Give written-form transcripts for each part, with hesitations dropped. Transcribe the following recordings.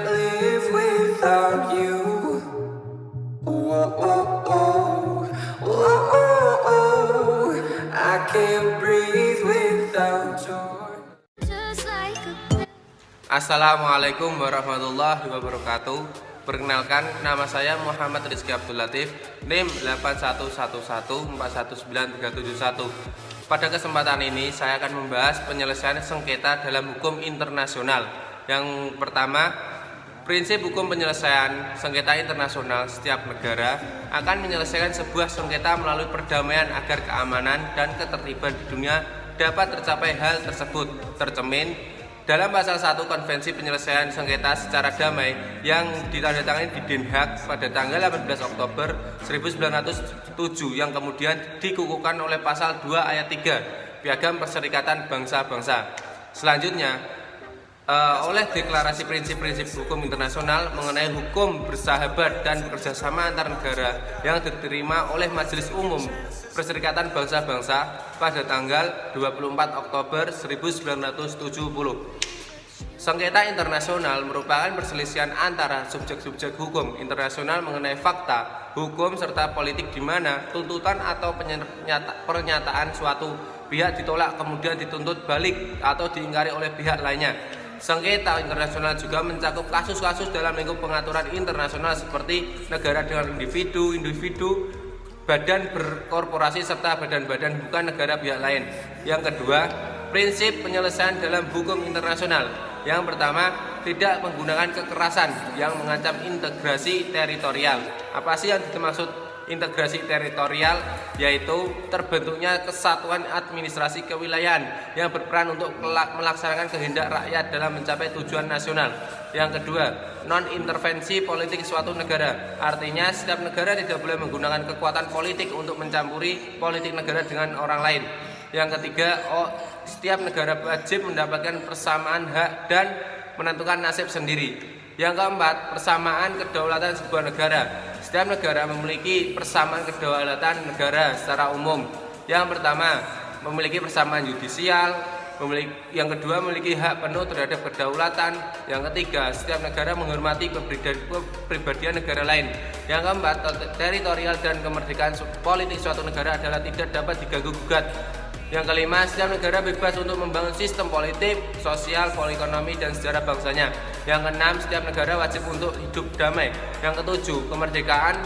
live without you. Whoa, whoa, whoa. Whoa, whoa, whoa. I can't breathe without your. Assalamualaikum warahmatullahi wabarakatuh. Perkenalkan, nama saya Muhammad Rizky Abdul Latif, NIM 8111419371. Pada kesempatan ini saya akan membahas penyelesaian sengketa dalam hukum internasional. Yang pertama, prinsip hukum penyelesaian sengketa internasional. Setiap negara akan menyelesaikan sebuah sengketa melalui perdamaian agar keamanan dan ketertiban di dunia dapat tercapai. Hal tersebut tercermin dalam pasal 1 Konvensi Penyelesaian Sengketa Secara Damai yang ditandatangani di Den Haag pada tanggal 18 Oktober 1907 yang kemudian dikukuhkan oleh pasal 2 ayat 3 Piagam Perserikatan Bangsa-Bangsa. Selanjutnya oleh deklarasi prinsip-prinsip hukum internasional mengenai hukum bersahabat dan bekerjasama antar negara yang diterima oleh Majelis Umum Perserikatan Bangsa-Bangsa pada tanggal 24 Oktober 1970. Sengketa internasional merupakan perselisihan antara subjek-subjek hukum internasional mengenai fakta, hukum, serta politik di mana tuntutan atau pernyataan suatu pihak ditolak kemudian dituntut balik atau diingkari oleh pihak lainnya. Sengketa internasional juga mencakup kasus-kasus dalam lingkup pengaturan internasional seperti negara dengan individu, badan berkorporasi, serta badan-badan bukan negara pihak lain. Yang kedua, prinsip penyelesaian dalam hukum internasional. Yang pertama, tidak menggunakan kekerasan yang mengancam integrasi teritorial. Apa sih yang dimaksud integrasi teritorial? Yaitu terbentuknya kesatuan administrasi kewilayahan yang berperan untuk melaksanakan kehendak rakyat dalam mencapai tujuan nasional. Yang kedua, non-intervensi politik suatu negara. Artinya setiap negara tidak boleh menggunakan kekuatan politik untuk mencampuri politik negara dengan orang lain. Yang ketiga, setiap negara wajib mendapatkan persamaan hak dan menentukan nasib sendiri. Yang keempat, persamaan kedaulatan sebuah negara. Setiap negara memiliki persamaan kedaulatan negara secara umum. Yang pertama, memiliki persamaan yudisial. Yang kedua, memiliki hak penuh terhadap kedaulatan. Yang ketiga, setiap negara menghormati kepribadian negara lain. Yang keempat, teritorial dan kemerdekaan politik suatu negara adalah tidak dapat diganggu-gugat. Yang kelima, setiap negara bebas untuk membangun sistem politik, sosial, ekonomi, dan sejarah bangsanya. Yang keenam, setiap negara wajib untuk hidup damai. Yang ketujuh, kemerdekaan,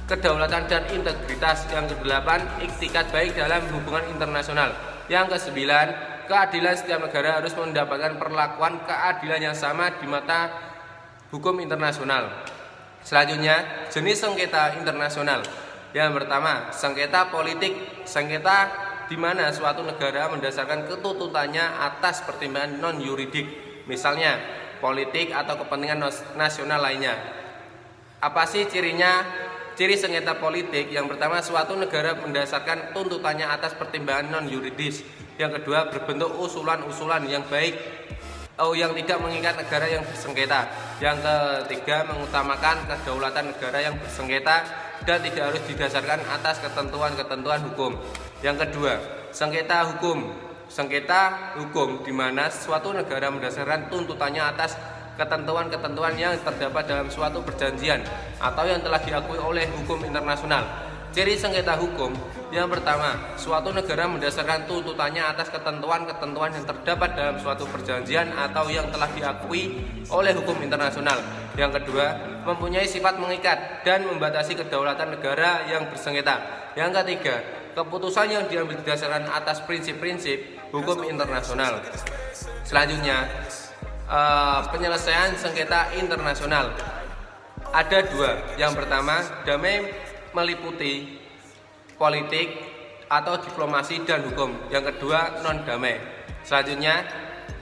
kedaulatan, dan integritas. Yang kedelapan, iktikat baik dalam hubungan internasional. Yang kesembilan, keadilan. Setiap negara harus mendapatkan perlakuan keadilan yang sama di mata hukum internasional. Selanjutnya, jenis sengketa internasional. Yang pertama, sengketa politik. Sengketa di mana suatu negara mendasarkan ketuntutannya atas pertimbangan non-yuridik, misalnya politik atau kepentingan nasional lainnya. Apa sih cirinya? Ciri sengketa politik: yang pertama, suatu negara mendasarkan tuntutannya atas pertimbangan non-yuridis. Yang kedua, berbentuk usulan-usulan yang baik yang tidak mengikat negara yang bersengketa. Yang ketiga, mengutamakan kedaulatan negara yang bersengketa dan tidak harus didasarkan atas ketentuan-ketentuan hukum. Yang kedua, sengketa hukum. Sengketa hukum di mana suatu negara mendasarkan tuntutannya atas ketentuan-ketentuan yang terdapat dalam suatu perjanjian atau yang telah diakui oleh hukum internasional. Ciri sengketa hukum: yang pertama, suatu negara mendasarkan tuntutannya atas ketentuan-ketentuan yang terdapat dalam suatu perjanjian atau yang telah diakui oleh hukum internasional. Yang kedua, mempunyai sifat mengikat dan membatasi kedaulatan negara yang bersengketa. Yang ketiga, keputusan yang diambil didasarkan atas prinsip-prinsip hukum internasional. Selanjutnya, penyelesaian sengketa internasional ada dua. Yang pertama, damai meliputi politik atau diplomasi dan hukum. Yang kedua, non damai. Selanjutnya,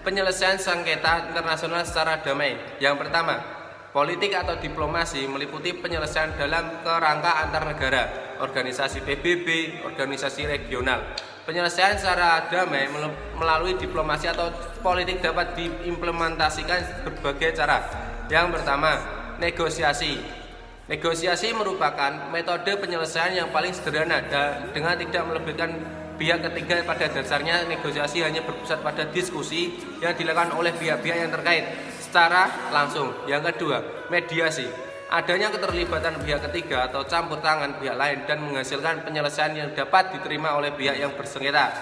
penyelesaian sengketa internasional secara damai. Yang pertama, politik atau diplomasi meliputi penyelesaian dalam kerangka antar negara, organisasi PBB, organisasi regional. Penyelesaian secara damai melalui diplomasi atau politik dapat diimplementasikan berbagai cara. Yang pertama, negosiasi. Negosiasi merupakan metode penyelesaian yang paling sederhana dengan tidak melebihkan pihak ketiga. Pada dasarnya negosiasi hanya berpusat pada diskusi yang dilakukan oleh pihak-pihak yang terkait. secara langsung. Yang kedua, mediasi. Adanya keterlibatan pihak ketiga atau campur tangan pihak lain dan menghasilkan penyelesaian yang dapat diterima oleh pihak yang bersengketa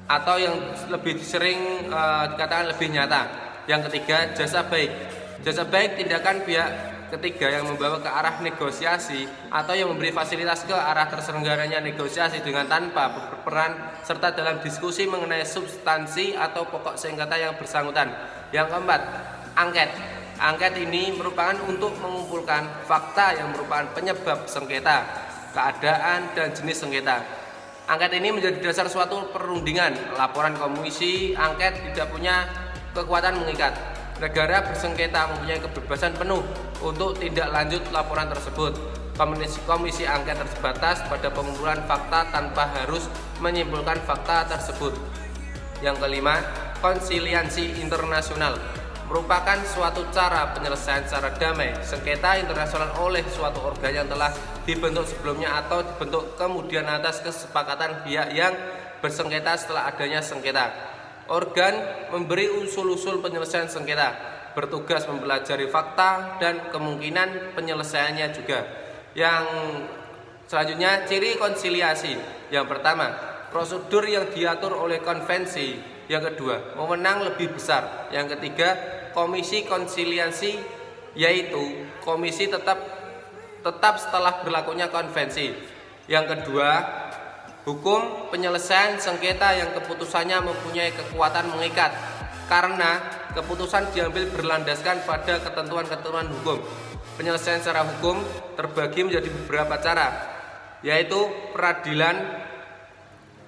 atau yang lebih sering dikatakan lebih nyata. Yang ketiga, jasa baik. Jasa baik tindakan pihak ketiga yang membawa ke arah negosiasi atau yang memberi fasilitas ke arah terselenggaranya negosiasi dengan tanpa berperan serta dalam diskusi mengenai substansi atau pokok sengketa yang bersangkutan. Yang keempat, angket. Angket ini merupakan untuk mengumpulkan fakta yang merupakan penyebab sengketa, keadaan, dan jenis sengketa. Angket ini menjadi dasar suatu perundingan. Laporan komisi angket tidak punya kekuatan mengikat. Negara bersengketa mempunyai kebebasan penuh untuk tindak lanjut laporan tersebut. Komisi angket terbatas pada pengumpulan fakta tanpa harus menyimpulkan fakta tersebut. Yang kelima, konsiliasi internasional merupakan suatu cara penyelesaian secara damai sengketa internasional oleh suatu organ yang telah dibentuk sebelumnya atau dibentuk kemudian atas kesepakatan pihak yang bersengketa setelah adanya sengketa. Organ memberi usul-usul penyelesaian sengketa, bertugas mempelajari fakta dan kemungkinan penyelesaiannya juga. Yang selanjutnya, ciri konsiliasi. Yang pertama, prosedur yang diatur oleh konvensi. Yang kedua, wewenang lebih besar. Yang ketiga, komisi konsiliasi, yaitu komisi tetap setelah berlakunya konvensi. Yang kedua, hukum penyelesaian sengketa yang keputusannya mempunyai kekuatan mengikat karena keputusan diambil berlandaskan pada ketentuan-ketentuan hukum. Penyelesaian secara hukum terbagi menjadi beberapa cara, yaitu peradilan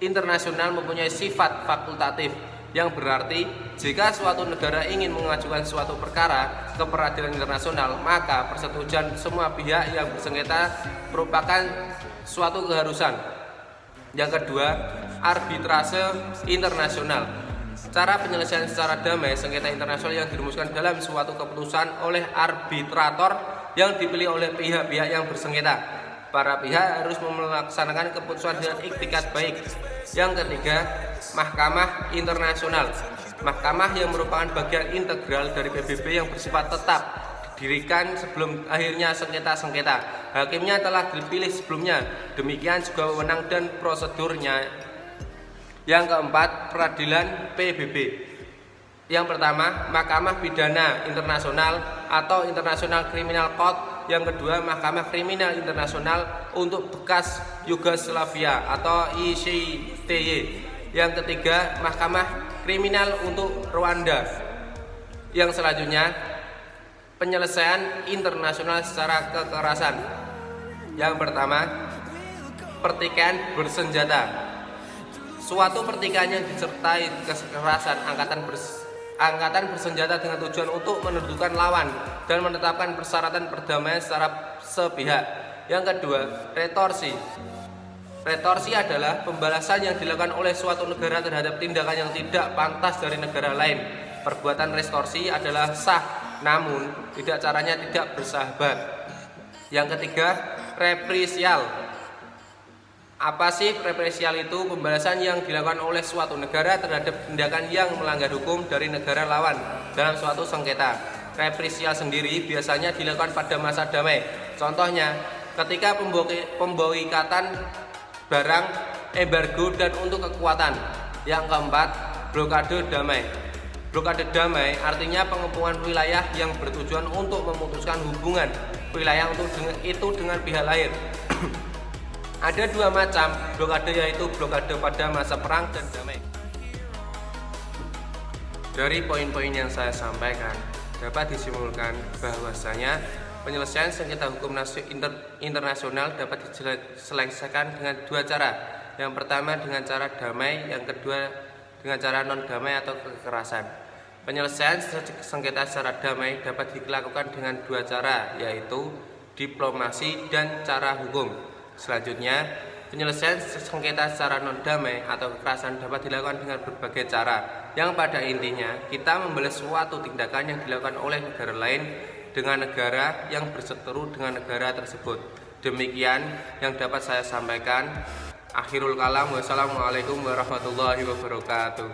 internasional mempunyai sifat fakultatif, yang berarti jika suatu negara ingin mengajukan suatu perkara ke peradilan internasional, maka persetujuan semua pihak yang bersengketa merupakan suatu keharusan. Yang kedua, arbitrase internasional. Cara penyelesaian secara damai sengketa internasional yang dirumuskan dalam suatu keputusan oleh arbitrator yang dipilih oleh pihak-pihak yang bersengketa. Para pihak harus melaksanakan keputusan dengan iktikat baik. Yang ketiga, mahkamah internasional. Mahkamah yang merupakan bagian integral dari PBB yang bersifat tetap, didirikan sebelum akhirnya sengketa-sengketa. Hakimnya telah dipilih sebelumnya, demikian juga wewenang dan prosedurnya. Yang keempat, peradilan PBB. Yang pertama, Mahkamah Pidana Internasional atau International Criminal Court. Yang kedua, Mahkamah Kriminal Internasional untuk bekas Yugoslavia atau ICTY. Yang ketiga, Mahkamah Kriminal untuk Rwanda. Yang selanjutnya, penyelesaian internasional secara kekerasan. Yang pertama, pertikaian bersenjata. Suatu pertikaian yang disertai kekerasan angkatan bersenjata dengan tujuan untuk menentukan lawan dan menetapkan persyaratan perdamaian secara sepihak. Yang kedua, retorsi. Retorsi adalah pembalasan yang dilakukan oleh suatu negara terhadap tindakan yang tidak pantas dari negara lain. Perbuatan restorsi adalah sah, namun caranya tidak bersahabat. Yang ketiga, represial. Apa sih represial itu? Pembalasan yang dilakukan oleh suatu negara terhadap tindakan yang melanggar hukum dari negara lawan dalam suatu sengketa. Represial sendiri biasanya dilakukan pada masa damai. Contohnya, ketika pemboikatan barang, embargo, dan untuk kekuatan. Yang keempat, blokade damai. Blokade damai artinya pengepungan wilayah yang bertujuan untuk memutuskan hubungan wilayah itu dengan pihak lain. Ada dua macam blokade, yaitu blokade pada masa perang dan damai. Dari poin-poin yang saya sampaikan, dapat disimpulkan bahwasanya penyelesaian sengketa hukum internasional dapat diselesaikan dengan dua cara. Yang pertama dengan cara damai, yang kedua dengan cara non-damai atau kekerasan. Penyelesaian sengketa secara damai dapat dilakukan dengan dua cara, yaitu diplomasi dan cara hukum. Selanjutnya, penyelesaian sengketa secara non-damai atau kekerasan dapat dilakukan dengan berbagai cara, yang pada intinya kita membalas suatu tindakan yang dilakukan oleh negara lain dengan negara yang berseteru dengan negara tersebut. Demikian yang dapat saya sampaikan. Akhirul kalam, wassalamualaikum warahmatullahi wabarakatuh.